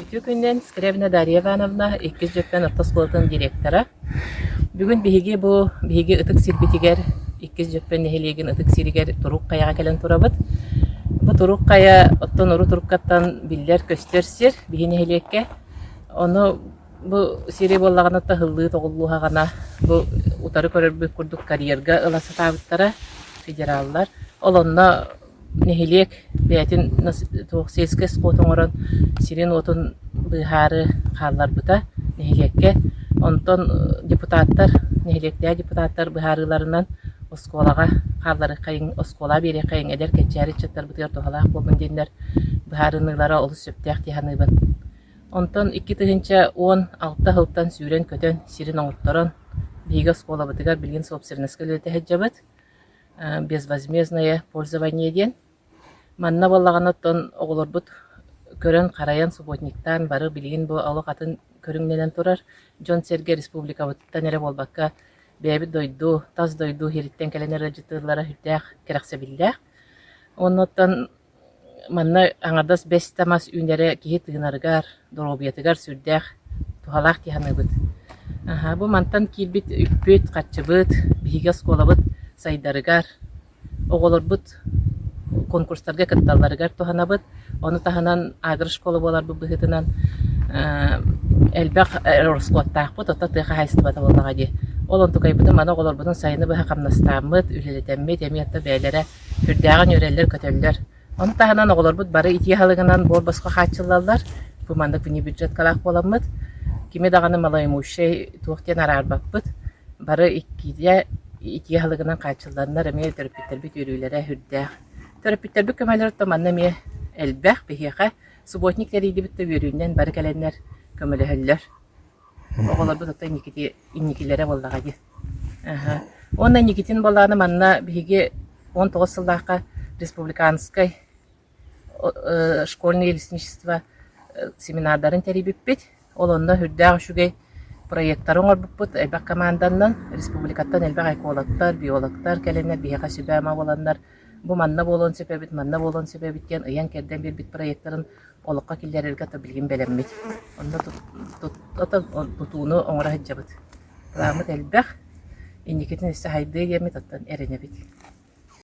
Ütü günden Skrevna Darya Ivановna 2 jöppen orta skolotun direktora. Бүгүн биһиги ытык сирбитигер 2 jöppen нехилеген ытык сиригер турук каяга келен турабыт. Бу турук кая оттон уру туруккаттан биллер көстөрсир биһи нехилекке. Ону бу сири боллагана та хыллыы тоголлууга гана бу утары көрөрбүк курдук карьерга ыласа табыттара федераллар. Олонна нехилек бәтин туох сескес котоңорон сирин отун быхары халлар бута нехилекке. Онтон депутаттар нехилектә депутаттар быхарыларынан осколага халлары кайын оскола бере кайын эдер кетчәри чаттар бутыр тохалак болмун дендер быхарынылара олус сөптәк тиһаныбын. Онтон 2016 хылтан сүрен көтөн сирин оңотторон биге оскола бутыгар билген собственность көлөтө хаҗабыт безвозмездное пользование ден. Манна боллаганаттан оголорбут көрөн караян субботниктан бары билген бу алык атын көрүңненен турар. Жон Серге республика буттан эре болбакка бәби дойду, таз дойду хириттен келенер жытылара хүрдәк керәксә билләк. Оннан манна аңардас 5 тамас үнере кихи тыгынаргар, доробиятыгар сүрдәк тухалак тиһаныбыт. Бу мантан килбит үппөт катчыбыт, биһиге сколабыт сайдарыгар, оголорбут конкурстарга катталларыгар туханабыт. Оны таханан агр школа болар бу быһытынан элбак роскоттаакпыт, ота тыха хайстыбата боллага ди. Олон тукайбытын мана оголорбутун сайыны быха камнастаамыт, үлелетеммит, эмиятта бәйләре хүрдәган өреллер көтөллөр. Оны таханан оголорбут бары ити халыгынан бор баска хатчыллар, бу мандык бини бюджет калак боламыт. Киме даганы малаймуше туохтен арарбаппыт. Бары ити халыгынан хатчылларнар эме терапевттер бит өрүләре хүрдәк. Терапевттер бит көмөлөр томанна ме элбак бихиха субботниктер иди бит өрүннән бары каленнер көмөлөһөллөр. Оголорбут ота инникилере боллага ди. Онна никитин боллаганы манна биһиге 19 сыллаакка республиканской школьное лесничество семинардарын терибиппит. Олонна хүрдәк шугай проекттарын орбуппут элбак командандан республикаттан элбак экологтар, биологтар келенер биһига сүбәма боланнар. Бу манна болон себебит кен ыян керден бир бит проекттарын олокка киллерерге та билген белеммит. Онда тутууну оңора хаҗабыт. Ламыт элбак инникетин эссе хайды емит аттан эренебит.